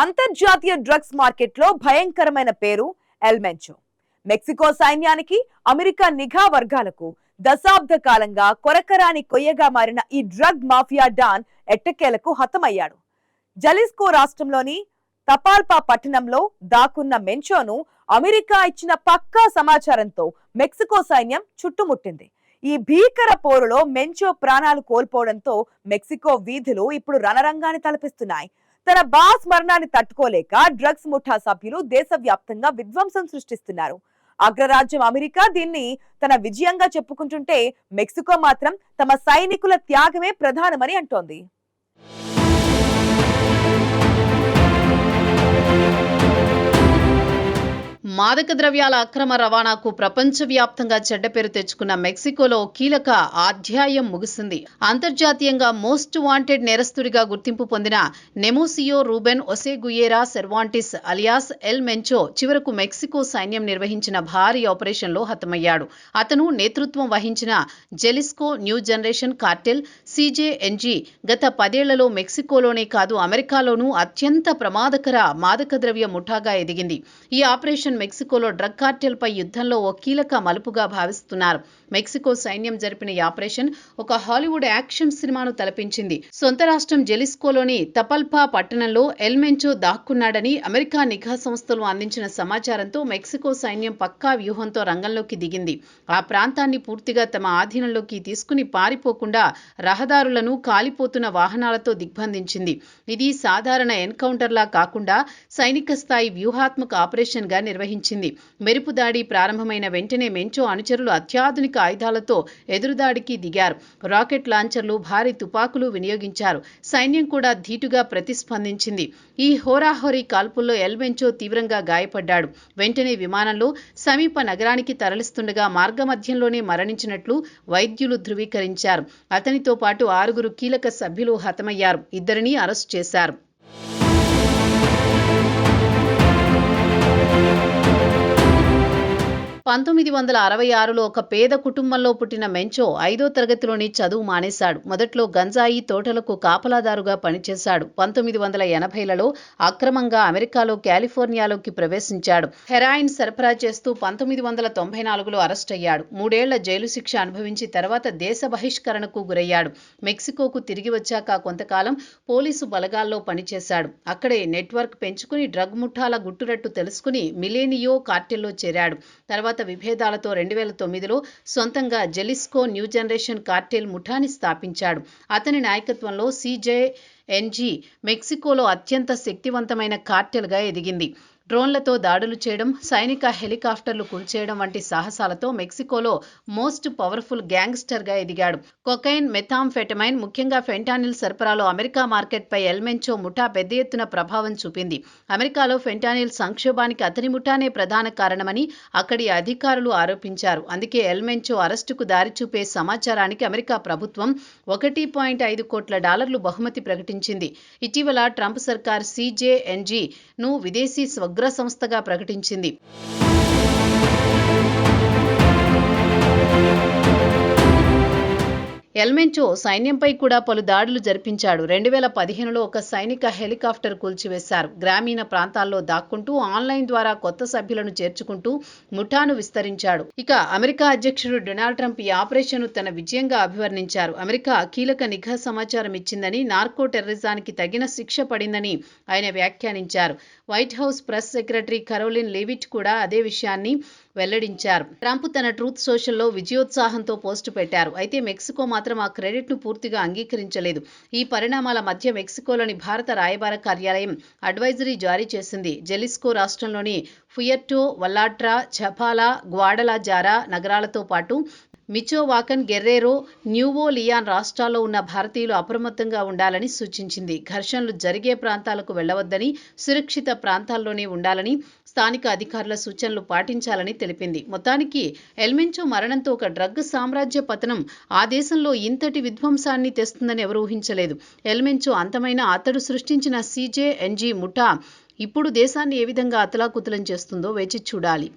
అంతర్జాతీయ డ్రగ్స్ మార్కెట్లో భయంకరమైన పేరు ఎల్ మెంచో. మెక్సికో సైన్యానికి, అమెరికా నిఘా వర్గాలకు దశాబ్ద కాలంగా కొరకరాని కొయ్యగా మారిన ఈ డ్రగ్ మాఫియా డాన్ ఎట్టకేలకు హతమయ్యాడు. జలిస్కో రాష్ట్రంలోని తపాల్పా పట్టణంలో దాక్కున్న మెంచోను అమెరికా ఇచ్చిన పక్కా సమాచారంతో మెక్సికో సైన్యం చుట్టుముట్టింది. ఈ భీకర పోరులో మెంచో ప్రాణాలు కోల్పోవడంతో మెక్సికో వీధులు ఇప్పుడు రణరంగాన్ని తలపిస్తున్నాయి. తన బాస్ మరణాన్ని తట్టుకోలేక డ్రగ్స్ ముఠా సభ్యులు దేశవ్యాప్తంగా విధ్వంసం సృష్టిస్తున్నారు. అగ్రరాజ్యం అమెరికా దీన్ని తన విజయంగా చెప్పుకుంటుంటే మెక్సికో మాత్రం తమ సైనికుల త్యాగమే ప్రధానమని అంటోంది. మాదక ద్రవ్యాల అక్రమ రవాణాకు ప్రపంచవ్యాప్తంగా చెడ్డ పేరు తెచ్చుకున్న మెక్సికోలో కీలక అధ్యాయం ముగిసింది. అంతర్జాతీయంగా మోస్ట్ వాంటెడ్ నేరస్తుడిగా గుర్తింపు పొందిన నెమోసియో రూబెన్ ఒసేగుయేరా సెర్వాంటిస్ అలియాస్ ఎల్ మెంచో చివరకు మెక్సికో సైన్యం నిర్వహించిన భారీ ఆపరేషన్లో హతమయ్యాడు. అతను నేతృత్వం వహించిన జెలిస్కో న్యూ జనరేషన్ కార్టెల్ CJNG గత 10 ఏళ్లలో మెక్సికోలోనే కాదు అమెరికాలోనూ అత్యంత ప్రమాదకర మాదక ద్రవ్య ముఠాగా ఎదిగింది. ఈ ఆపరేషన్ మెక్సికోలో డ్రగ్ కార్టెల్ పై యుద్ధంలో ఓ కీలక మలుపుగా భావిస్తున్నారు. మెక్సికో సైన్యం జరిపిన ఈ ఆపరేషన్ ఒక హాలీవుడ్ యాక్షన్ సినిమాను తలపించింది. సొంత రాష్ట్రం జెలిస్కోలోని తపల్పా పట్టణంలో ఎల్ మెంచో దాక్కున్నాడని అమెరికా నిఘా సంస్థలు అందించిన సమాచారంతో మెక్సికో సైన్యం పక్కా వ్యూహంతో రంగంలోకి దిగింది. ఆ ప్రాంతాన్ని పూర్తిగా తమ ఆధీనంలోకి తీసుకుని పారిపోకుండా రహదారులను కాలిపోతున్న వాహనాలతో దిగ్బంధించింది. ఇది సాధారణ ఎన్కౌంటర్లా కాకుండా సైనిక స్థాయి వ్యూహాత్మక ఆపరేషన్ గా నిర్వహించింది. మెరుపు దాడి ప్రారంభమైన వెంటనే మెంచో అనుచరులు అత్యాధునిక ఆయుధాలతో ఎదురుదాడికి దిగారు. రాకెట్ లాంచర్లు, భారీ తుపాకులు వినియోగించారు. సైన్యం కూడా ధీటుగా ప్రతిస్పందించింది. ఈ హోరాహోరీ కాల్పుల్లో ఎల్ మెంచో తీవ్రంగా గాయపడ్డాడు. వెంటనే విమానంలో సమీప నగరానికి తరలిస్తుండగా మార్గమధ్యంలోనే మరణించినట్లు వైద్యులు ధృవీకరించారు. అతనితో పాటు 6 కీలక సభ్యులు హతమయ్యారు. 2 అరెస్టు చేశారు. 1966లో ఒక పేద కుటుంబంలో పుట్టిన మెంచో 5వ తరగతిలోని చదువు మానేశాడు. మొదట్లో గంజాయి తోటలకు కాపలాదారుగా పనిచేశాడు. 1980లలో అక్రమంగా అమెరికాలో కాలిఫోర్నియాలోకి ప్రవేశించాడు. హెరాయిన్ సరఫరా చేస్తూ 1994లో అరెస్ట్ అయ్యాడు. 3 ఏళ్ల జైలు శిక్ష అనుభవించి తర్వాత దేశ బహిష్కరణకు గురయ్యాడు. మెక్సికోకు తిరిగి వచ్చాక కొంతకాలం పోలీసు బలగాల్లో పనిచేశాడు. అక్కడే నెట్వర్క్ పెంచుకుని డ్రగ్ ముఠాల గుట్టురట్టు తెలుసుకుని మిలేనియో కార్టెల్లో చేరాడు. తర్వాత విభేదాలతో 2009లో సొంతంగా జెలిస్కో న్యూ జనరేషన్ కార్టెల్ ముఠాని స్థాపించాడు. అతని నాయకత్వంలో CJNG మెక్సికోలో అత్యంత శక్తివంతమైన కార్టెల్గా ఎదిగింది. డ్రోన్లతో దాడులు చేయడం, సైనిక హెలికాప్టర్లు కూల్చేయడం వంటి సాహసాలతో మెక్సికోలో మోస్ట్ పవర్ఫుల్ గ్యాంగ్స్టర్గా ఎదిగాడు. కొకైన్, మెథాంఫెటమైన్, ముఖ్యంగా ఫెంటానిల్ సరఫరాలో అమెరికా మార్కెట్పై ఎల్ మెంచో ముఠా పెద్ద ఎత్తున ప్రభావం చూపింది. అమెరికాలో ఫెంటానిల్ సంక్షోభానికి అతని ముఠానే ప్రధాన కారణమని అక్కడి అధికారులు ఆరోపించారు. అందుకే ఎల్ మెంచో అరెస్టుకు దారిచూపే సమాచారానికి అమెరికా ప్రభుత్వం $1.5 కోట్ల బహుమతి ప్రకటించింది. ఇటీవల ట్రంప్ సర్కార్ CJNG-ను విదేశీ స్వగ్ర సంస్థగా ప్రకటించింది. ఎల్ మెంచో సైన్యంపై కూడా పలు దాడులు జరిపించాడు. 2015లో ఒక సైనిక హెలికాప్టర్ కూల్చివేశారు. గ్రామీణ ప్రాంతాల్లో దాక్కుంటూ ఆన్లైన్ ద్వారా కొత్త సభ్యులను చేర్చుకుంటూ ముఠాను విస్తరించాడు. ఇక అమెరికా అధ్యక్షుడు డొనాల్డ్ ట్రంప్ ఈ ఆపరేషన్ను తన విజయంగా అభివర్ణించారు. అమెరికా కీలక నిఘా సమాచారం ఇచ్చిందని, నార్కో టెర్రరిజానికి తగిన శిక్ష పడిందని ఆయన వ్యాఖ్యానించారు. White house press secretary Karoline లెవిట్ కూడా అదే విషయాన్ని వెల్లడించారు. ట్రంప్ తన ట్రూత్ సోషల్లో విజయోత్సాహంతో పోస్టు పెట్టారు. అయితే మెక్సికో మాత్రం ఆ క్రెడిట్ను పూర్తిగా అంగీకరించలేదు. ఈ పరిణామాల మధ్య మెక్సికోలోని భారత రాయబార కార్యాలయం అడ్వైజరీ జారీ చేసింది. జెలిస్కో రాష్ట్రంలోని ఫుయర్టో వల్లాట్రా, చపాలా, గ్వాడలాజారా నగరాలతో పాటు మిచోవాకన్, గెర్రేరో, న్యూవో లియాన్ రాష్ట్రాల్లో ఉన్న భారతీయులు అప్రమత్తంగా ఉండాలని సూచించింది. ఘర్షణలు జరిగే ప్రాంతాలకు వెళ్లవద్దని, సురక్షిత ప్రాంతాల్లోనే ఉండాలని, స్థానిక అధికారుల సూచనలు పాటించాలని తెలిపింది. మొత్తానికి ఎల్ మెంచో మరణంతో ఒక డ్రగ్ సామ్రాజ్య పతనం ఆ దేశంలో ఇంతటి విధ్వంసాన్ని తెస్తుందని ఎవరూ ఊహించలేదు. ఎల్ మెంచో అంతమైన అతడు సృష్టించిన CJNG ముఠా ఇప్పుడు దేశాన్ని ఏ విధంగా అతలాకుతలం చేస్తుందో వేచి చూడాలి.